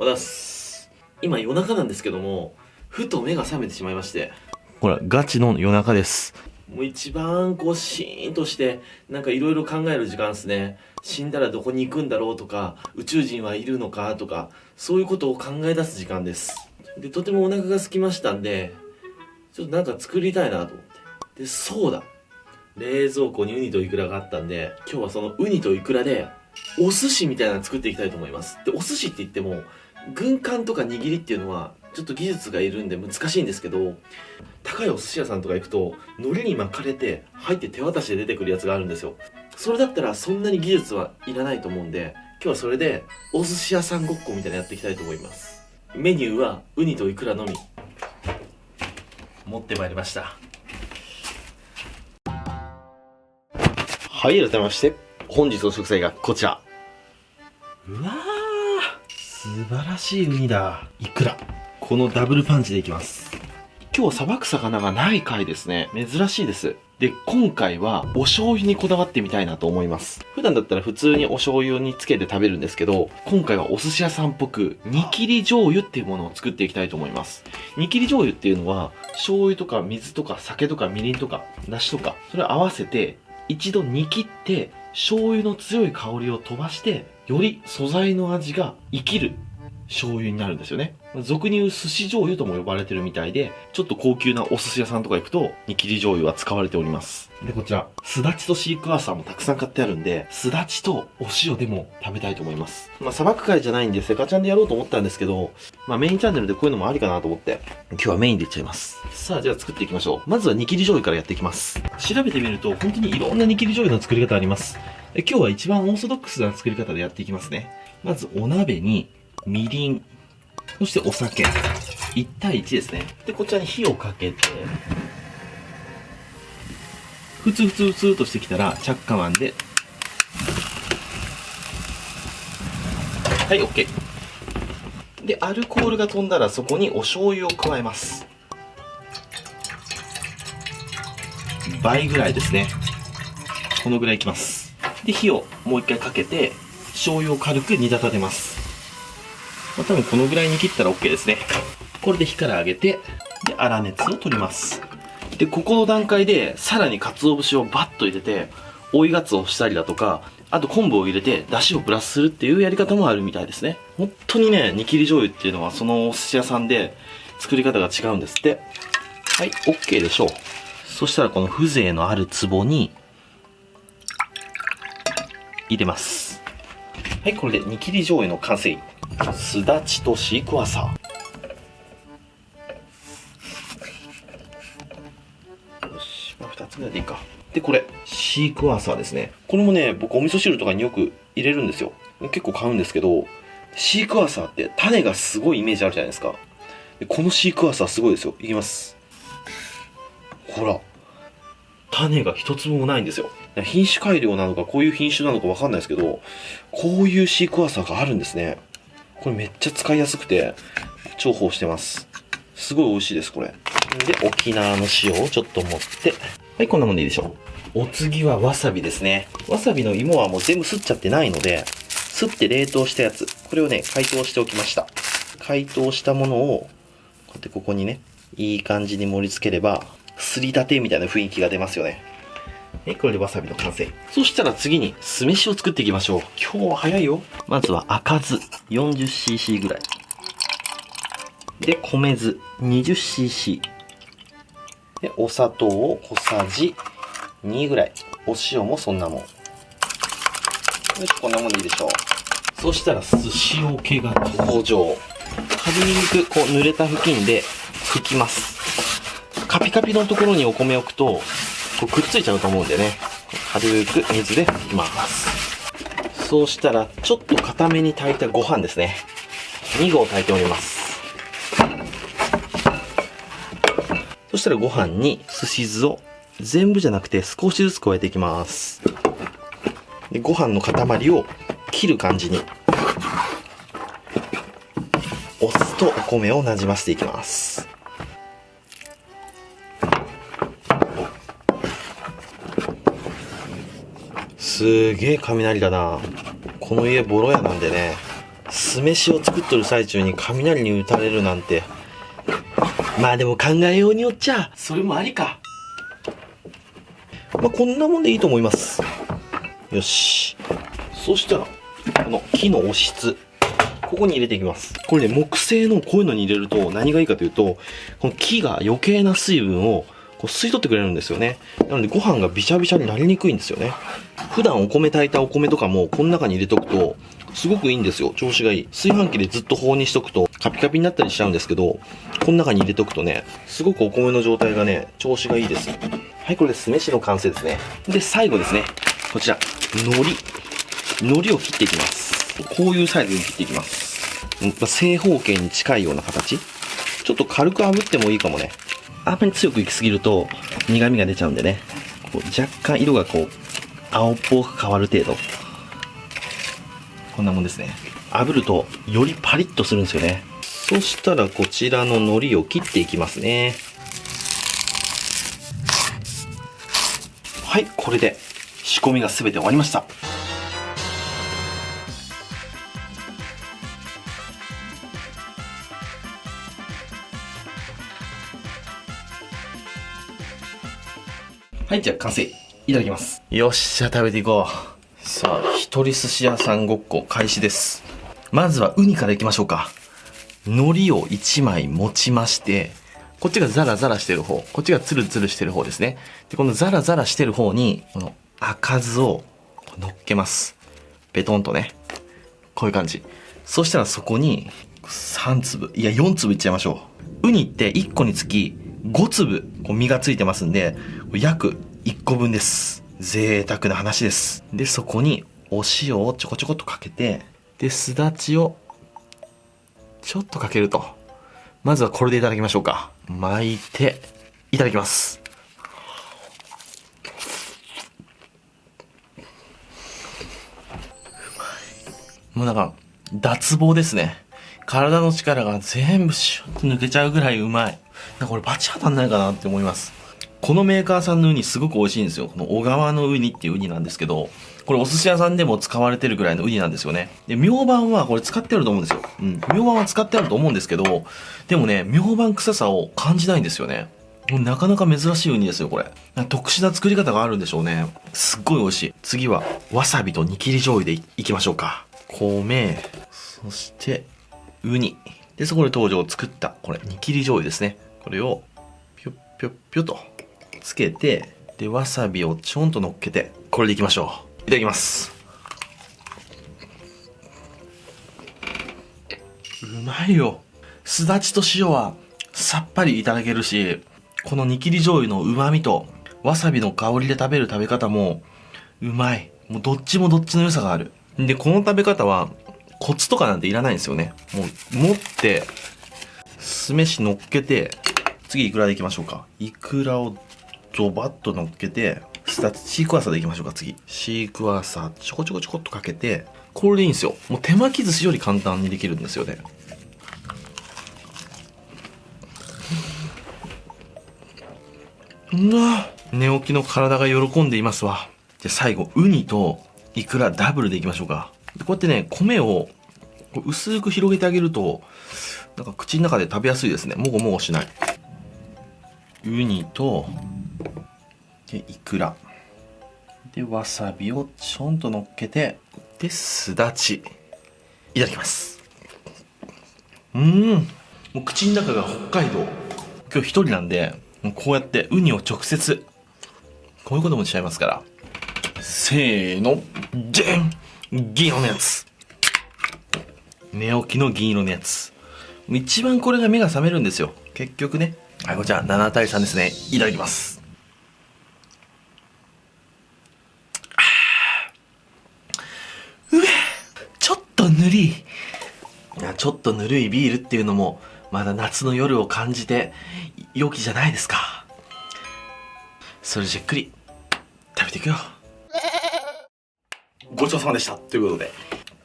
おだす。今夜中なんですけども、ふと目が覚めてしまいまして。ほら、ガチの夜中です。もう一番シーンとして、なんかいろいろ考える時間ですね。死んだらどこに行くんだろうとか、宇宙人はいるのかとか、そういうことを考え出す時間です。で、とてもお腹が空きましたんで、ちょっとなんか作りたいなと思って。で、そうだ。冷蔵庫にウニとイクラがあったんで、今日はそのウニとイクラで、お寿司みたいなの作っていきたいと思います。で、お寿司って言っても、軍艦とか握りっていうのは、ちょっと技術がいるんで難しいんですけど、高いお寿司屋さんとか行くと、海苔に巻かれて、入って手渡しで出てくるやつがあるんですよ。それだったらそんなに技術はいらないと思うんで、今日はそれで、お寿司屋さんごっこみたいなのやっていきたいと思います。メニューは、ウニとイクラのみ。持ってまいりました。はい、改めまして、本日の食材がこちら。うわー、素晴らしいウニだ。イクラ。このダブルパンチでいきます。今日はさばく魚がない回ですね。珍しいです。で、今回はお醤油にこだわってみたいなと思います。普段だったら普通にお醤油につけて食べるんですけど、今回はお寿司屋さんっぽく、煮切り醤油っていうものを作っていきたいと思います。煮切り醤油っていうのは、醤油とか水とか酒とかみりんとか、だしとか、それを合わせて、一度煮切って、醤油の強い香りを飛ばして、より素材の味が生きる醤油になるんですよね。俗に言う寿司醤油とも呼ばれてるみたいで、ちょっと高級なお寿司屋さんとか行くと、煮切り醤油は使われております。で、こちら、すだちとシークワーサーもたくさん買ってあるんで、すだちとお塩でも食べたいと思います。さばく会じゃないんで、セカチャンでやろうと思ったんですけど、メインチャンネルでこういうのもありかなと思って、今日はメインでいっちゃいます。さあ、じゃあ作っていきましょう。まずは煮切り醤油からやっていきます。調べてみると、本当にいろんな煮切り醤油の作り方あります。で、今日は一番オーソドックスな作り方でやっていきますね。まず、お鍋に、みりん、そしてお酒。1対1ですね。で、こちらに火をかけて、ふつふつふつとしてきたら、着火マンで、はい、OK。で、アルコールが飛んだらそこにお醤油を加えます。倍ぐらいですね。このぐらいいきます。で、火をもう一回かけて、醤油を軽く煮立たせます。多分このぐらいに切ったら OK ですね。これで火から上げて、で、粗熱を取ります。で、ここの段階で、さらに鰹節をバッと入れて、追いガツをしたりだとか、あと昆布を入れて、出汁をプラスするっていうやり方もあるみたいですね。本当にね、煮切り醤油っていうのは、そのお寿司屋さんで作り方が違うんですって。はい、OK でしょう。そしたらこの風情のある壺に、入れます。はい、これで煮切り醤油の完成。すだちとシークワーサー。よし、2つぐらいでいいか。で、これ、シークワーサーですね。これもね、僕お味噌汁とかによく入れるんですよ。結構買うんですけど、シークワーサーって種がすごいイメージあるじゃないですか。でこのシークワーサーすごいですよ。いきます。ほら。種が一粒もないんですよ。品種改良なのか、こういう品種なのかわかんないですけど、こういうシークワーサーがあるんですね。これめっちゃ使いやすくて、重宝してます。すごい美味しいです、これ。で、沖縄の塩をちょっと持って、はい、こんなもんでいいでしょう。お次はわさびですね。わさびの芋はもう全部すっちゃってないので、すって冷凍したやつ。これをね、解凍しておきました。解凍したものを、こうやってここにね、いい感じに盛り付ければ、すりたてみたいな雰囲気が出ますよね。はい、これでわさびの完成。そしたら次に酢飯を作っていきましょう。今日は早いよ。まずは赤酢 40cc ぐらい。で、米酢 20cc。で、お砂糖を小さじ2ぐらい。お塩もそんなもん。よし、こんなもんでいいでしょう。そしたら酢塩気が登場。軽くこう濡れた布巾で拭きます。カピカピのところにお米を置くと、こうくっついちゃうと思うんでね。軽く水で拭きます。そうしたら、ちょっと固めに炊いたご飯ですね。2合炊いております。そしたらご飯にすし酢を全部じゃなくて少しずつ加えていきます。でご飯の塊を切る感じに。お酢とお米をなじませていきます。すげえ雷だな。この家ボロ屋なんでね、酢飯を作っとる最中に雷に打たれるなんて。まあでも考えようによっちゃ、それもありか。まあこんなもんでいいと思います。よし。そしたら、この木のお質。ここに入れていきます。これね、木製のこういうのに入れると何がいいかというと、この木が余計な水分をこう吸い取ってくれるんですよね。なのでご飯がびしゃびしゃになりにくいんですよね。普段お米炊いたお米とかもこの中に入れとくと、すごくいいんですよ。調子がいい。炊飯器でずっと保温にしとくとカピカピになったりしちゃうんですけど、この中に入れとくとね、すごくお米の状態がね、調子がいいです。はい、これで酢飯の完成ですね。で、最後ですね。こちら、海苔。海苔を切っていきます。こういうサイズに切っていきます。正方形に近いような形。ちょっと軽く炙ってもいいかもね。あんまり強くいきすぎると苦味が出ちゃうんでね。こう若干色がこう、青っぽく変わる程度。こんなもんですね。炙るとよりパリッとするんですよね。そしたらこちらの海苔を切っていきますね。はい、これで仕込みが全て終わりました。はい、じゃあ完成。いただきます。よっしゃ、食べていこう。さあ、一人寿司屋さんごっこ開始です。まずはウニからいきましょうか。海苔を1枚持ちまして、こっちがザラザラしてる方、こっちがツルツルしてる方ですね。で、このザラザラしてる方に、この赤酢を乗っけます。ベトンとね。こういう感じ。そしたらそこに3粒、いや4粒いっちゃいましょう。ウニって1個につき5粒身がついてますんで、約1個分です。贅沢な話です。で、そこにお塩をちょこちょこっとかけて、で、すだちをちょっとかけると。まずはこれでいただきましょうか。巻いて、いただきます。もうなんか、脱帽ですね。体の力が全部シュッと抜けちゃうぐらいうまい。なんかこれバチ当たんないかなって思います。このメーカーさんのウニすごく美味しいんですよ。この小川のウニっていうウニなんですけど、これお寿司屋さんでも使われてるぐらいのウニなんですよね。で、明晩はこれ使ってあると思うんですよ。明晩は使ってあると思うんですけど、でもね、明晩臭さを感じないんですよね。なかなか珍しいウニですよ、これ。特殊な作り方があるんでしょうね。すっごい美味しい。次は、わさびと煮切り醤油でいきましょうか。米、そして、ウニ。で、そこで登場を作った、これ、煮切り醤油ですね。これを、ぴょっぴょっぴょと、つけて、で、わさびをちょんと乗っけて、これでいきましょう。いただきます。うまいよ。すだちと塩は、さっぱりいただけるし、この煮切り醤油の旨味と、わさびの香りで食べる食べ方も、うまい。もうどっちもどっちの良さがある。で、この食べ方は、コツとかなんていらないんですよね。もう、持って、酢飯乗っけて、次イクラでいきましょうか。イクラをドバッと乗っけて、シークワーサーでいきましょうか、次。シークワーサーちょこちょこちょこっとかけて、これでいいんですよ。もう手巻き寿司より簡単にできるんですよね。うわ寝起きの体が喜んでいますわ。じゃあ最後、ウニとイクラダブルでいきましょうか。こうやってね、米を薄く広げてあげると、なんか口の中で食べやすいですね。もごもごしない。ウニと、で、イクラ。で、わさびをちょんと乗っけて、で、すだち。いただきます。もう口の中が北海道。今日一人なんで、こうやってウニを直接、こういうこともしちゃいますから。せーの、じゃん銀色のやつ。寝起きの銀色のやつ。一番これが目が覚めるんですよ。結局ね。はい、こちら7対3ですね。いただきます。ちょっとぬるい。いや、ちょっとぬるいビールっていうのも、まだ夏の夜を感じて、良きじゃないですか。それじっくり、食べていくよ。ごちそうさまでした。ということで、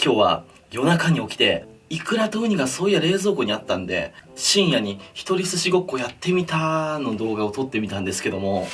今日は夜中に起きて、イクラとウニがそういや冷蔵庫にあったんで、深夜に一人寿司ごっこやってみたの動画を撮ってみたんですけども、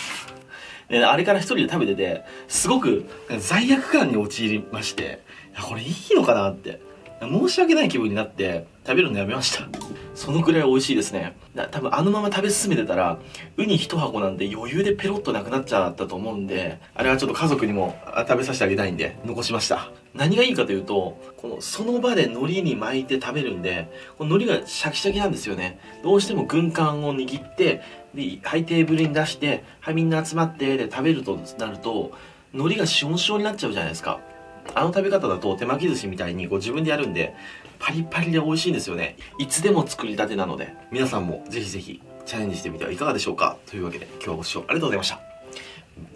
あれから一人で食べてて、すごく罪悪感に陥りまして、これいいのかなって。申し訳ない気分になって食べるのやめました。そのくらい美味しいですね。多分あのまま食べ進めてたら、ウニ一箱なんで余裕でペロッとなくなっちゃったと思うんで、あれはちょっと家族にも食べさせてあげたいんで、残しました。何がいいかというと、その場で海苔に巻いて食べるんで、この海苔がシャキシャキなんですよね。どうしても軍艦を握って、で、はい、テーブルに出して、はい、みんな集まって、で、食べるとなると、海苔がシオンシオンになっちゃうじゃないですか。あの食べ方だと手巻き寿司みたいに自分でやるんで、パリパリで美味しいんですよね。いつでも作りたてなので、皆さんもぜひぜひチャレンジしてみてはいかがでしょうか。というわけで今日はご視聴ありがとうございました。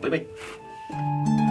バイバイ。